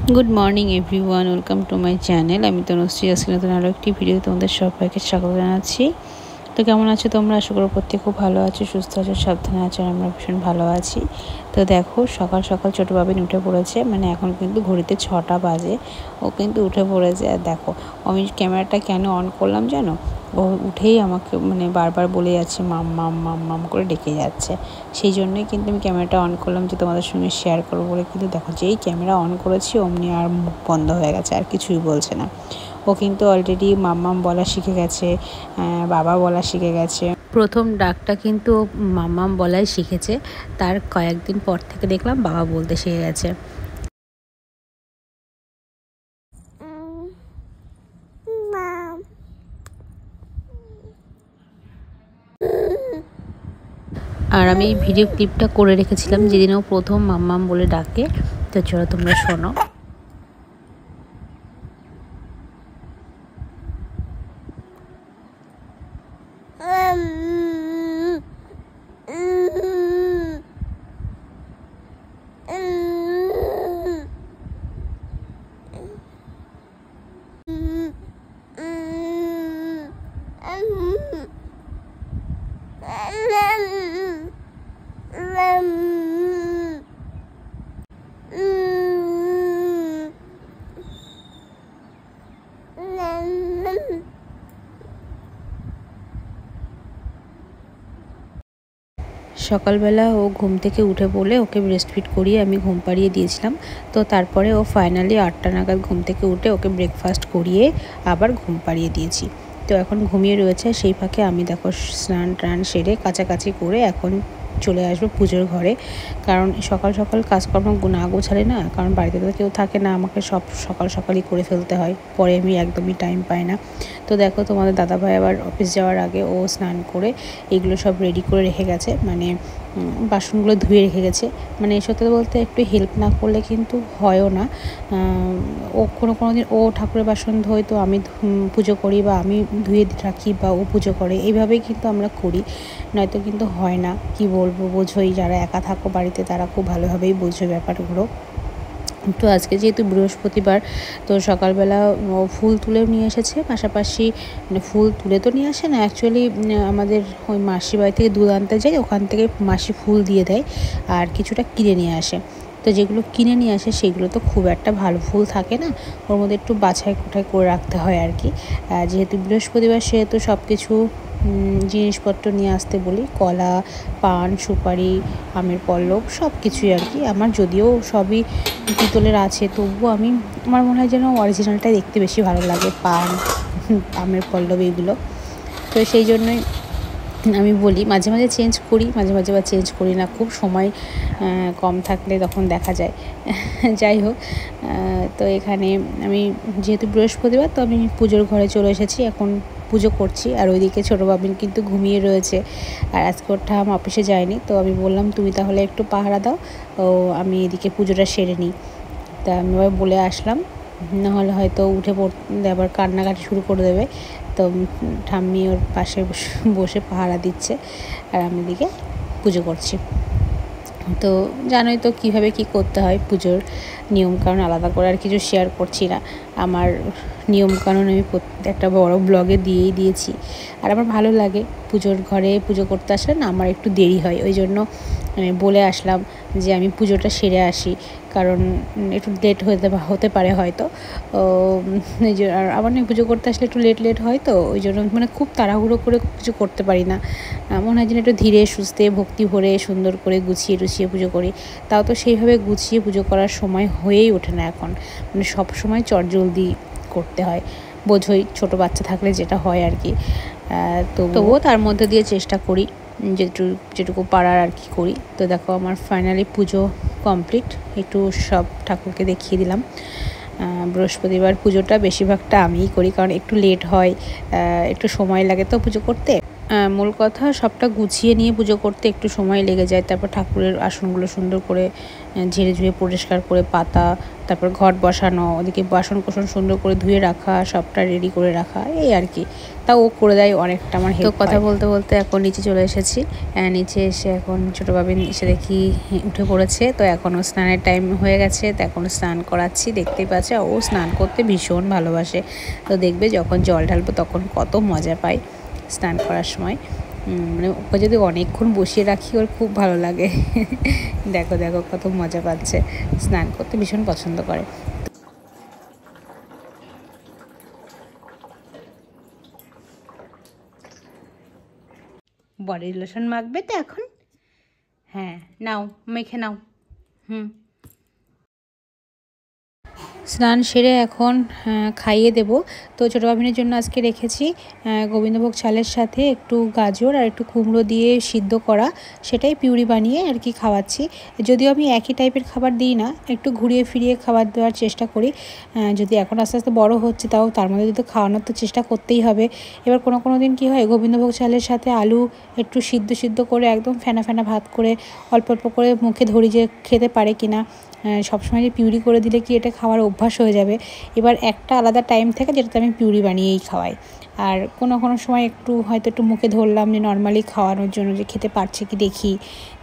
Good morning everyone, welcome to my channel. আমি তনুশ্রী আজকে নতুন আরও একটি ভিডিও তোমাদের সবাইকে স্বাগত জানাচ্ছি। তো কেমন আছো তোমরা? আশা করি প্রত্যেকে খুব ভালো আছো, সুস্থ আছো, সাবধানে আছো। আর আমরা ভীষণ ভালো আছি। তো দেখো সকাল সকাল ছোটো বাবিন উঠে পড়েছে, মানে এখন কিন্তু ঘড়িতে 6টা বাজে, ও কিন্তু উঠে পড়েছে। আর দেখো আমি ক্যামেরাটা কেন অন করলাম জানো? ও উঠেই আমাকে মানে বারবার বলে যাচ্ছে মাম মাম মাম মাম করে ডেকে যাচ্ছে। সেই জন্যই কিন্তু আমি ক্যামেরাটা অন করলাম যে তোমাদের সঙ্গে শেয়ার করবো বলে। কিন্তু দেখো যেই ক্যামেরা অন করেছি অমনি আর মুখ বন্ধ হয়ে গেছে, আর কিছুই বলছে না। ও কিন্তু অলরেডি মাম্মাম বলা শিখে গেছে, বাবা বলা শিখে গেছে। প্রথম ডাকটা কিন্তু মাম্মাম বলাই শিখেছে, তার কয়েকদিন পর থেকে দেখলাম বাবা বলতে শিখে গেছে। আর আমি এই ভিডিও ক্লিপটা করে রেখেছিলাম যেদিন ও প্রথম মাম্মাম বলে ডাকে। তো চলো তোমরা শোনো। সকালবেলা ও ঘুম থেকে উঠে পড়লে ওকে ব্রেস্টফিড করিয়ে আমি ঘুম পাড়িয়ে দিয়েছিলাম। তো তারপরে ও ফাইনালি 8টা নাগাদ ঘুম থেকে উঠে ওকে ব্রেকফাস্ট করিয়ে আবার ঘুম পাড়িয়ে দিয়েছি। তো এখন ঘুমিয়ে রয়েছে। সেই ফাঁকে আমি দেখো স্নান টান সেরে কাছাকাছি করে এখন চলে আসবো পুজোর ঘরে। কারণ সকাল সকাল কাজকর্ম না গোছালে না, কারণ বাড়িতে তো কেউ থাকে না, আমাকে সব সকাল সকালই করে ফেলতে হয়, পরে আমি একদমই টাইম পাই না। তো দেখো তোমাদের দাদাভাই আবার অফিস যাওয়ার আগে ও স্নান করে এগুলো সব রেডি করে রেখে গেছে, মানে বাসনগুলো ধুয়ে রেখে গেছে। মানে সত্যি বলতে একটু হেল্প না করলে কিন্তু হয়ও না। ও কোনো দিন ও ঠাকুরের বাসন ধোয়, তো আমি পুজো করি, বা আমি ধুয়ে রাখি, বা ও পুজো করে, এইভাবেই কিন্তু আমরা করি, নয়তো কিন্তু হয় না। কি বলবো, বোঝোই, যারা একা থাকো বাড়িতে তারা খুব ভালোভাবেই বোঝো ব্যাপারগুলো। তো আজকে যেহেতু বৃহস্পতিবার, তো সকালবেলা ফুল তুলেও নিয়ে এসেছে, পাশাপাশি মানে ফুল তুলে তো নিয়ে আসে না, অ্যাকচুয়ালি আমাদের ওই মাসি বাড়ি থেকে দুধ আনতে যাই, ওখান থেকে মাসি ফুল দিয়ে দেয়, আর কিছুটা কিনে নিয়ে আসে। তো যেগুলো কিনে নিয়ে আসে সেগুলো তো খুব একটা ভালো ফুল থাকে না, ওর মধ্যে একটু বাছাই কোঠায় করে রাখতে হয় আর কি। যেহেতু বৃহস্পতিবার সেহেতু সব কিছু জিনিসপত্র নিয়ে আসতে বলি, কলা, পান, সুপারি, আমের পল্লব, সব কিছুই আর কি। আমার যদিও সবই পিতলের আছে, তবুও আমার মনে হয় যেন অরিজিনালটাই দেখতে বেশি ভালো লাগে, পান, আমের পল্লব এগুলো। তো সেই জন্যই আমি বলি, মাঝে মাঝে চেঞ্জ করি, মাঝে মাঝে বা চেঞ্জ করি না, খুব সময় কম থাকলে তখন দেখা যায়। যাই হোক, তো এখানে আমি যেহেতু বৃহস্পতিবার, তো আমি পুজোর ঘরে চলে এসেছি, এখন পুজো করছি। আর ওইদিকে ছোটো বাবিন কিন্তু ঘুমিয়ে রয়েছে, আর আজকে ওর ঠাম অফিসে যায়নি। তো আমি বললাম তুমি তাহলে একটু পাহারা দাও, ও আমি এদিকে পুজোটা সেরে নিই। তা আমি আবার বলে আসলাম, নাহলে হয়তো উঠে পড়তে আবার কান্নাকাটি শুরু করে দেবে। তো ঠাম্মি ওর পাশে বসে পাহারা দিচ্ছে, আর আমি এদিকে পুজো করছি। তো জানোই তো কীভাবে কী করতে হয় পুজোর নিয়মকানুন, আলাদা করে আর কিছু শেয়ার করছি না। আমার নিয়মকানুন আমি একটা বড় ব্লগে দিয়েই দিয়েছি। আর আমার ভালো লাগে পুজোর ঘরে পুজো করতে আসলে না, আমার একটু দেরি হয়, ওই জন্য আমি বলে আসলাম যে আমি পুজোটা সেরে আসি, কারণ একটু লেট হতে পারে হয়তো। এই যে আর আমার না পুজো করতে আসলে একটু লেট হয়, তো ওই জন্য মানে খুব তাড়াহুড়ো করে কিছু করতে পারি না। মনে হয় যেন একটু ধীরে সুস্থে ভক্তি ভরে সুন্দর করে গুছিয়ে টুছিয়ে পুজো করি। তাও তো সেইভাবে গুছিয়ে পুজো করার সময় হয়েই ওঠে না এখন, মানে সব সময় চটজলদি করতে হয়, বোঝোই ছোটো বাচ্চা থাকলে যেটা হয় আর কি। তবুও তার মধ্যে দিয়ে চেষ্টা করি যেটুকু পারার আর কি করি। তো দেখো আমার ফাইনালি পুজো কমপ্লিট, একটু সব ঠাকুরকে দেখিয়ে দিলাম। বৃহস্পতিবার পুজোটা বেশিরভাগটা আমিই করি, কারণ একটু লেট হয়, একটু সময় লাগে তো পুজো করতে। মূল কথা সবটা গুছিয়ে নিয়ে পুজো করতে একটু সময় লেগে যায়। তারপর ঠাকুরের আসনগুলো সুন্দর করে ঝেড়ে ঝুড়ে পরিষ্কার করে পাতা, তারপর ঘট বসানো, ওদিকে বাসন কোসন সুন্দর করে ধুয়ে রাখা, সবটা রেডি করে রাখা, এই আর কি। তা ও করে দেয় অনেকটা আমার হেল্প। তো কথা বলতে বলতে এখন নিচে চলে এসেছি। নিচে এসে এখন ছোটো বাবিন এসে দেখি উঠে পড়েছে। তো এখনও স্নানের টাইম হয়ে গেছে, তো এখন স্নান করাচ্ছি। দেখতেই পাচ্ছে ও স্নান করতে ভীষণ ভালোবাসে। তো দেখবে যখন জল ঢালবো তখন কত মজা পায় স্নান করার সময়। মানে ওকে যদি অনেকক্ষণ বসিয়ে রাখি ওর খুব ভালো লাগে। দেখো দেখো কত মজা পাচ্ছে, স্নান করতে ভীষণ পছন্দ করে। বডি লোশন মাখবে তো এখন? হ্যাঁ নাও, মেখে নাও। স্নান সেরে এখন খাইয়ে দেব। তো ছোটো বাবিনের জন্য আজকে রেখেছি গোবিন্দভোগ চালের সাথে একটু গাজর আর একটু কুমড়ো দিয়ে সিদ্ধ করা, সেটাই পিউরি বানিয়ে আর কি খাওয়াচ্ছি। যদিও আমি একই টাইপের খাবার দিই না, একটু ঘুরিয়ে ফিরিয়ে খাবার দেওয়ার চেষ্টা করি। যদি এখন আস্তে আস্তে বড় হচ্ছে, তাও তার মধ্যে যদি খাওয়ানোর তো চেষ্টা করতেই হবে। এবার কোনো দিন কী হয়, গোবিন্দভোগ চালের সাথে আলু একটু সিদ্ধ করে একদম ফেনা ফেনা ভাত করে অল্প অল্প করে মুখে ধরি যে খেতে পারে কিনা। সবসময় যে পিউরি করে দিলে কি এটা খাওয়ার অভ্যাস হয়ে যাবে। এবার একটা আলাদা টাইম থাকে যেটাতে আমি পিউরি বানিয়েই খাওয়াই। আর কোনো সময় হয়তো একটু মুখে ধরলাম যে নর্মালি খাওয়ানোর জন্য যে খেতে পারছে কি দেখি।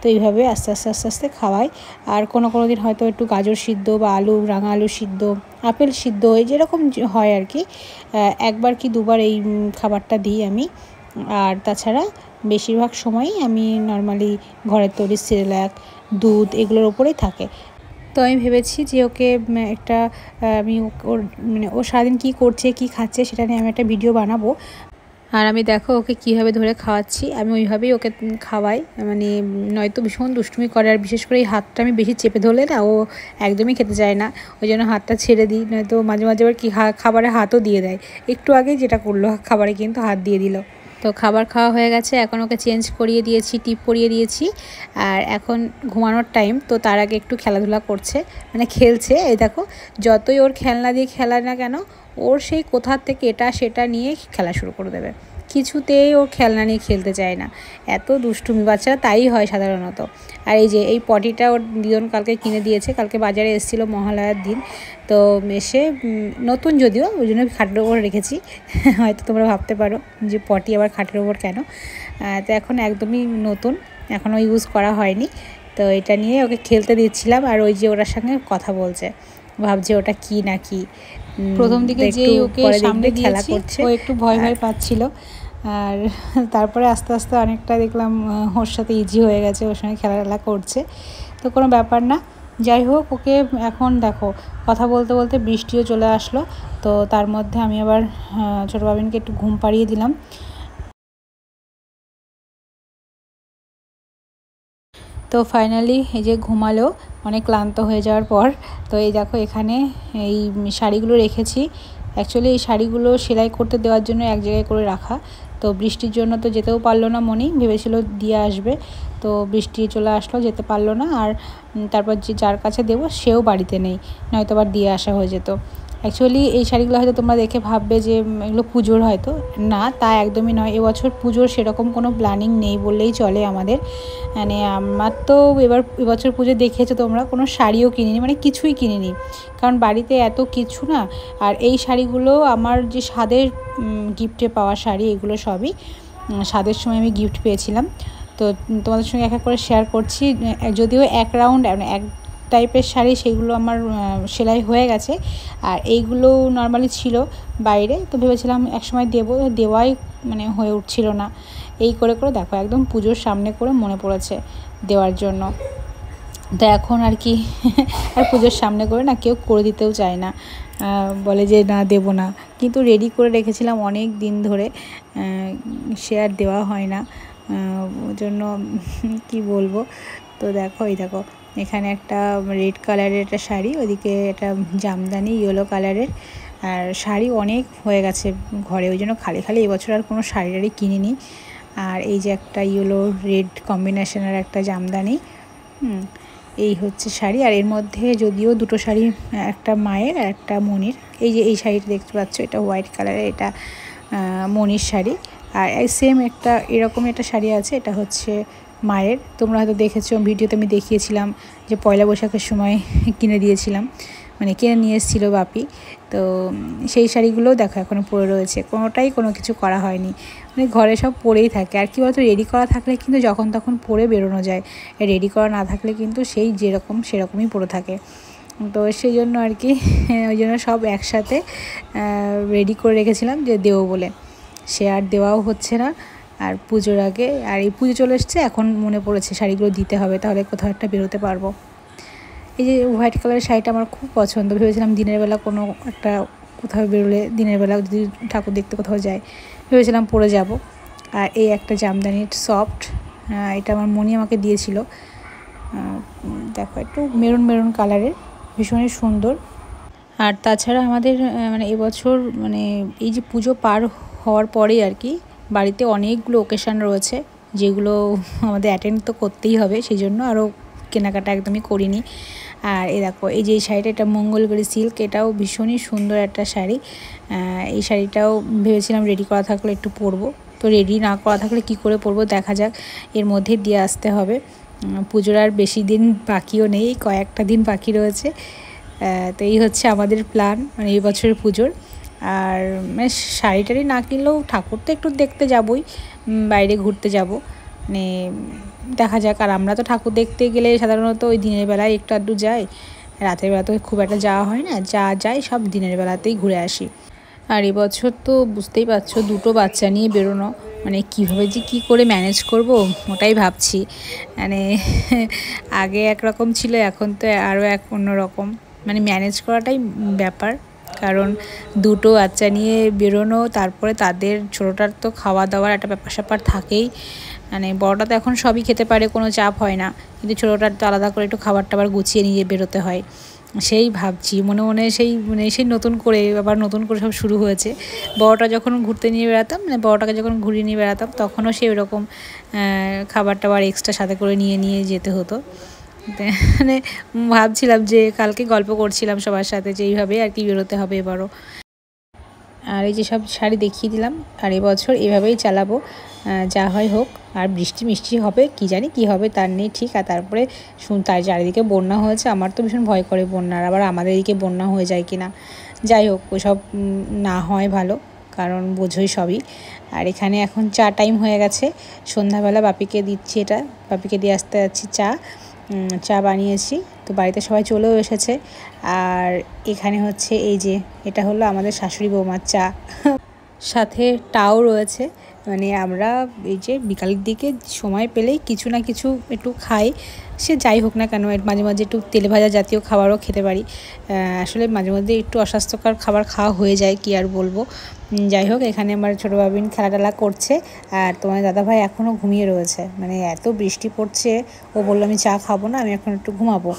তো এইভাবে আস্তে আস্তে খাওয়াই। আর কোনো দিন হয়তো একটু গাজর সিদ্ধ বা রাঙা আলু সিদ্ধ, আপেল সিদ্ধ, এই যেরকম হয় আর কি, একবার কি দুবার এই খাবারটা দিই আমি। আর তাছাড়া বেশিরভাগ সময়ই আমি নর্মালি ঘরের তৈরি সেরেলাক, দুধ এগুলোর ওপরেই থাকে। তো আমি ভেবেছি যে ওকে একটা আমি ওর মানে ও সারাদিন কী করছে কী খাচ্ছে সেটা নিয়ে আমি একটা ভিডিও বানাবো। আর আমি দেখো ওকে কীভাবে ধরে খাওয়াচ্ছি, আমি ওইভাবেই ওকে খাওয়াই। মানে নয়তো ভীষণ দুষ্টুমি করে, আর বিশেষ করে এই হাতটা আমি বেশি চেপে ধরলে না ও একদমই খেতে চায় না। ওই জন্য হাতটা ছেড়ে দিই, নয়তো মাঝে আবার কি খাবারে হাতও দিয়ে দেয়। একটু আগেই যেটা করলো, খাবারে কিন্তু হাত দিয়ে দিল। তো খাবার খাওয়া হয়ে গেছে, এখন ওকে চেঞ্জ করিয়ে দিয়েছি, টিপ পরিয়ে দিয়েছি। আর এখন ঘুমানোর টাইম, তো তার আগে একটু খেলাধুলা করছে, মানে খেলছে। এই দেখো, যতই ওর খেলনা দিয়ে খেলা না কেন, ওর সেই কোথার থেকে এটা সেটা নিয়ে খেলা শুরু করে দেবে। কিছুতেই ও খেলনা নিয়ে খেলতে চায় না, এত দুষ্টুমি। বাচ্চারা তাই হয় সাধারণত। আর এই পটিটা ওর দিদন কালকে কিনে দিয়েছে, কালকে বাজারে এসেছিলো মহালয়ার দিন। তো এসে নতুন, যদিও ওই জন্য খাটের ওপর রেখেছি। হয়তো তোমরা ভাবতে পারো যে পটি আবার খাটের ওপর কেন। তো এখন একদমই নতুন, এখনও ইউজ করা হয়নি। তো এটা নিয়ে ওকে খেলতে দিচ্ছিলাম। আর ওই যে ওটার সঙ্গে কথা বলছে, ভাবছে ওটা কি না কি। প্রথম দিকে যে ওকে সামনে খেলা করছে, ও একটু ভয় পাচ্ছিল। আর তারপরে আস্তে আস্তে অনেকটা দেখলাম ওর সাথে ইজি হয়ে গেছে, ওর সঙ্গে খেলাধুলা করছে। তো কোনো ব্যাপার না। যাই হোক, ওকে এখন দেখো কথা বলতে বলতে বৃষ্টিও চলে আসলো। তো তার মধ্যে আমি আবার ছোটো বাবিনকে একটু ঘুম পাড়িয়ে দিলাম। তো ফাইনালি এই যে ঘুমালো অনেক ক্লান্ত হয়ে যাওয়ার পর। তো এই দেখো এখানে এই শাড়িগুলো রেখেছি। অ্যাকচুয়ালি এই শাড়িগুলো সেলাই করতে দেওয়ার জন্য এক জায়গায় করে রাখা। তো বৃষ্টির জন্য তো যেতেও পারলো না, মনি ভেবেছিল দিয়ে আসবে। তো বৃষ্টি চলে আসলো, যেতে পারলো না। আর তারপর যার কাছে দেবো সেও বাড়িতে নেই, নয়তো আবার দিয়ে আসা হয়ে যেত। অ্যাকচুয়ালি এই শাড়িগুলো হয়তো তোমরা দেখে ভাববে যে এগুলো পুজোর, হয়তো না, তা একদমই নয়। এবছর পুজোর সেরকম কোনো প্ল্যানিং নেই বললেই চলে আমাদের। মানে আমার তো এবছর পুজো দেখেছো তোমরা, কোনো শাড়িও কিনিনি, মানে কিছুই কিনিনি, কারণ বাড়িতে এত কিছু না। আর এই শাড়িগুলো আমার যে স্বাদের গিফটে পাওয়া শাড়ি, এগুলো সবই স্বাদের সময় আমি গিফট পেয়েছিলাম। তো তোমাদের সঙ্গে এক করে শেয়ার করছি। যদিও এক রাউন্ড এক টাইপের শাড়ি, সেগুলো আমার সেলাই হয়ে গেছে। আর এইগুলো নর্মালি ছিল বাইরে, তো ভেবেছিলাম একসময় দেওয়াই মানে হয়ে উঠছিল না। এই করে দেখো একদম পুজোর সামনে করে মনে পড়েছে দেওয়ার জন্য। তো এখন আর কি আর পুজোর সামনে করে না কেউ করে দিতেও চায় না, বলে যে না দেবো না। কিন্তু রেডি করে রেখেছিলাম অনেক দিন ধরে, সে আর দেওয়া হয় না। ওই জন্য কি বলবো। তো দেখো এখানে একটা রেড কালারের একটা শাড়ি, ওদিকে একটা জামদানি ইয়েলো কালারের। আর শাড়ি অনেক হয়ে গেছে ঘরে, ওই জন্য খালি এবছর আর কোনো শাড়ি কিনিনি। আর এই যে একটা ইয়েলো রেড কম্বিনেশনের একটা জামদানি, এই হচ্ছে শাড়ি। আর এর মধ্যে যদিও দুটো শাড়ি, একটা মায়ের আর একটা মনির। এই যে এই শাড়িটা দেখতে পাচ্ছ, এটা হোয়াইট কালারের, এটা মনির শাড়ি। আর সেম একটা এরকম একটা শাড়ি আছে, এটা হচ্ছে মায়ের। তোমরা হয়তো দেখেছো ভিডিওতে, আমি দেখিয়েছিলাম যে পয়লা বৈশাখের সময় কিনে দিয়েছিলাম। মানে কিনে নিয়ে এসেছিলো বাপি। তো সেই শাড়িগুলোও দেখো এখনও পরে রয়েছে, কোনোটাই কোনো কিছু করা হয়নি, মানে ঘরে সব পরেই থাকে। আর কি বলতো, রেডি করা থাকলে কিন্তু যখন তখন পরে বেরোনো যায়, রেডি করা না থাকলে কিন্তু সেই যেরকম সেরকমই পরে থাকে। তো সেই জন্য আর কি ওই জন্য সব একসাথে রেডি করে রেখেছিলাম যে দেবো বলে, সে আর দেওয়াও হচ্ছে না। আর পুজোর আগে, আর এই পুজো চলে এসছে, এখন মনে পড়েছে শাড়িগুলো দিতে হবে, তাহলে কোথাও একটা বেরোতে পারবো। এই যে হোয়াইট কালারের শাড়িটা আমার খুব পছন্দ, ভেবেছিলাম দিনের বেলা কোনো একটা কোথাও বেরোলে, দিনের বেলা যদি ঠাকুর দেখতে কোথাও যাই, ভেবেছিলাম পরে যাব। আর এই একটা জামদানির সফট, এটা আমার মনি আমাকে দিয়েছিল, দেখো একটু মেরুন মেরুন কালারের, ভীষণই সুন্দর। আর তাছাড়া আমাদের মানে এবছর মানে এই যে পুজো পার হওয়ার পরেই আর কি বাড়িতে অনেকগুলো ওকেশান রয়েছে, যেগুলো আমাদের অ্যাটেন্ড তো করতেই হবে, সেই জন্য আরও কেনাকাটা একদমই করিনি। আর এই দেখো এই যে এই শাড়িটা, এটা মঙ্গলগড়ি সিল্ক, এটাও ভীষণই সুন্দর একটা শাড়ি। এই শাড়িটাও ভেবেছিলাম রেডি করা থাকলে একটু পরবো, তো রেডি না করা থাকলে কি করে পরবো দেখা যাক, এর মধ্যে দিয়ে আসতে হবে। পুজোর আর বেশি দিন বাকিও নেই, কয়েকটা দিন বাকি রয়েছে। তো এই হচ্ছে আমাদের প্ল্যান মানে এই বছরের পুজোর। আর মানে শাড়ি টাড়ি না কিনলেও ঠাকুর তো একটু দেখতে যাবই, বাইরে ঘুরতে যাব, মানে দেখা যাক। আর আমরা তো ঠাকুর দেখতে গেলে সাধারণত ওই দিনের বেলায় একটু আধটু যাই, রাতের বেলা তো খুব একটা যাওয়া হয় না, যা যাই সব দিনের বেলাতেই ঘুরে আসি। আর এবছর তো বুঝতেই পারছো, দুটো বাচ্চা নিয়ে বেরোনো, মানে কীভাবে যে কী করে ম্যানেজ করব ওটাই ভাবছি। মানে আগে একরকম ছিল, এখন তো আরও এক অন্যরকম, মানে ম্যানেজ করাটাই ব্যাপার। কারণ দুটো বাচ্চা নিয়ে বেরোনো, তারপরে তাদের ছোটোটার তো খাওয়া দাওয়ার একটা ব্যাপার স্যাপার থাকেই, মানে বড়টা তো এখন সবই খেতে পারে, কোনো চাপ হয় না, কিন্তু ছোটোটার তো আলাদা করে একটু খাবার টাবার গুছিয়ে নিয়ে বেরোতে হয়। সেই ভাবছি মনে মনে, সেই নতুন করে আবার নতুন করে সব শুরু হয়েছে। বড়টা যখন ঘুরতে নিয়ে বেড়াতাম, মানে বড়টাকে যখন ঘুরিয়ে নিয়ে বেড়াতাম, তখনও সেই ওরকম খাবার টাবার এক্সট্রা সাথে করে নিয়ে নিয়ে যেতে হতো। মানে ভাবছিলাম যে কালকে গল্প করছিলাম সবার সাথে যে এইভাবে আর কি বেরোতে হবে এবারও। আর এই যে সব শাড়ি দেখিয়ে দিলাম, আর এবছর এভাবেই চালাবো, যা হয় হোক। আর বৃষ্টি মিষ্টি হবে, কি জানি কি হবে তার নেই ঠিক। আর তারপরে তার চারিদিকে বন্যা হয়েছে, আমার তো ভীষণ ভয় করে বন্যার, আবার আমাদের এদিকে বন্যা হয়ে যায় কি না। যাই হোক, ওসব না হয় ভালো, কারণ বোঝোই সবই। আর এখানে এখন চা টাইম হয়ে গেছে, সন্ধ্যাবেলা বাপিকে দিচ্ছি, এটা বাপিকে দিয়ে আসতে যাচ্ছি চা বানিয়েছি। তো বাড়িতে সবাই চলেও এসেছে। আর এখানে হচ্ছে এই যে এটা হলো আমাদের শাশুড়ি বৌমার চা, সাথে টাও রয়েছে। মানে আমরা এই যে বিকালের দিকে সময় পেলেই কিছু না কিছু একটু খাই, সে যাই হোক না কেন, মাঝে মাঝে একটু তেলে ভাজা জাতীয় খাবারও খেতে পারি। আসলে মাঝে মধ্যে একটু অস্বাস্থ্যকর খাবার খাওয়া হয়ে যায়, কি আর বলবো। যাই হোক, এখানে আমার ছোটো বাবিন খেলাটেলা করছে, আর তোমার দাদাভাই এখনও ঘুমিয়ে রয়েছে, মানে এত বৃষ্টি পড়ছে। ও বললো আমি চা খাবো না, আমি এখন একটু ঘুমাবো।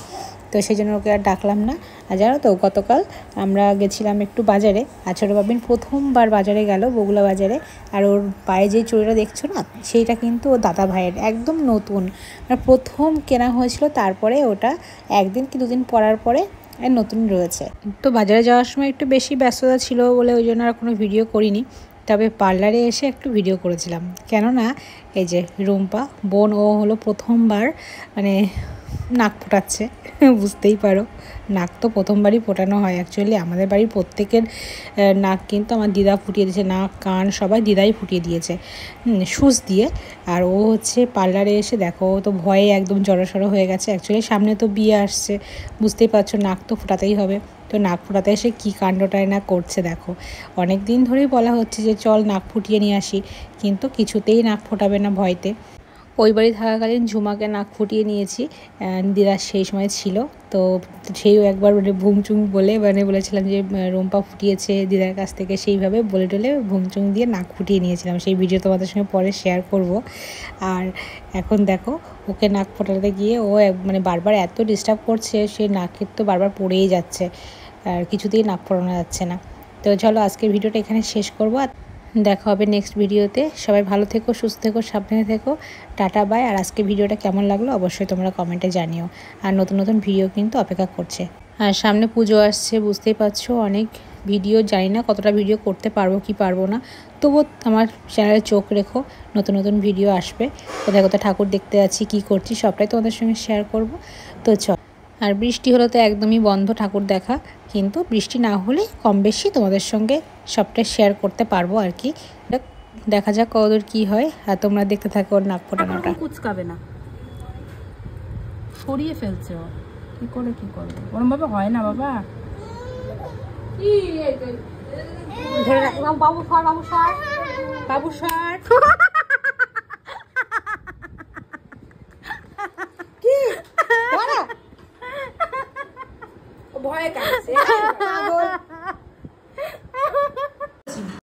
তো সেই জন্য ওকে আর ডাকলাম না। আর জানো তো, গতকাল আমরা গেছিলাম একটু বাজারে, আর ছোটো বাবিন প্রথমবার বাজারে গেল, বগুলা বাজারে। আর ওর পায়ে যে চুড়িটা দেখছো না, সেইটা কিন্তু ও দাদা ভাইয়ের একদম নতুন, মানে প্রথম কেনা হয়েছিল, তারপরে ওটা একদিন কি দুদিন পরার পরে নতুন রয়েছে। তো বাজারে যাওয়ার সময় একটু বেশি ব্যস্ততা ছিল বলে ওই জন্য আর কোনো ভিডিও করিনি, তবে পার্লারে এসে একটু ভিডিও করেছিলাম। কেননা এই যে রুম্পা বোন, ও হলো প্রথমবার মানে নাক ফোটাচ্ছে, বুঝতেই পারো। নাক তো প্রথমবারই ফোটানো হয় অ্যাকচুয়ালি, আমাদের বাড়ির প্রত্যেকের নাক কিন্তু আমার দিদা ফুটিয়ে দিয়েছে, নাক কান সবাই দিদাই ফুটিয়ে দিয়েছে সুচ দিয়ে। আর ও হচ্ছে পার্লারে এসে দেখো, ও তো ভয়ে একদম জড়সড়ো হয়ে গেছে। অ্যাকচুয়ালি সামনে তো বিয়ে আসছে, বুঝতেই পারছো, নাক তো ফোটাতেই হবে। তো নাক ফোটাতে এসে কী কাণ্ডটাই না করছে দেখো। অনেক দিন ধরেই বলা হচ্ছে যে চল নাক ফুটিয়ে নিয়ে আসি, কিন্তু কিছুতেই নাক ফোটাবে না ভয়তে। ওই বাড়ি থাকাকালীন ঝুমাকে নাক ফুটিয়ে নিয়েছি, দিদা সেই সময় ছিল। তো সেও একবার মানে ভুংচুং বলে, মানে বলেছিলাম যে রুম্পা ফুটিয়েছে দিদার কাছ থেকে, সেইভাবে বলে টলে ভুংচুং দিয়ে নাক ফুটিয়ে নিয়েছিলাম। সেই ভিডিও তোমাদের সঙ্গে পরে শেয়ার করব। আর এখন দেখো, ওকে নাক ফোটাতে গিয়ে ও মানে বারবার এত ডিস্টার্ব করছে, সে নাকের তো বারবার পড়েই যাচ্ছে, আর কিছুতেই নাক ফোটানো যাচ্ছে না। তো চলো আজকের ভিডিওটা এখানে শেষ করবো, আর দেখা হবে নেক্সট ভিডিওতে। সবাই ভালো থেকো, সুস্থ থেকো, সাবধানে থেকো, টাটা বাই। আর আজকে ভিডিওটা কেমন লাগলো অবশ্যই তোমরা কমেন্টে জানিও। আর নতুন নতুন ভিডিও কিন্তু অপেক্ষা করছে। আর সামনে পুজো আসছে, বুঝতেই পারছো, অনেক ভিডিও, জানি না কতটা ভিডিও করতে পারবো কি পারবো না, তবুও আমার চ্যানেলে চোখ রেখো, নতুন নতুন ভিডিও আসবে। কোথায় কোথায় ঠাকুর দেখতে যাচ্ছি, কী করছি, সবটাই তোমাদের সঙ্গে শেয়ার করব। তো চল, আর বৃষ্টি হলে তো একদমই বন্ধ ঠাকুর দেখা, কিন্তু বৃষ্টি না হলে কম বেশি তোমাদের সঙ্গে সবটা শেয়ার করতে পারবো আর কি। দেখা যাক কতদূর কি হয়। আর তোমরা দেখতে থাকো ওর নাক ফোটানোটা। কুচকাবে না, সরিয়ে ফেলছে ও, কি করে কি করবে, ওরম ভাবে হয় না বাবা। ধরে রাখ বাবু, সর বাবু, সর বাবু, সর। কি ভয়ে কাটছে।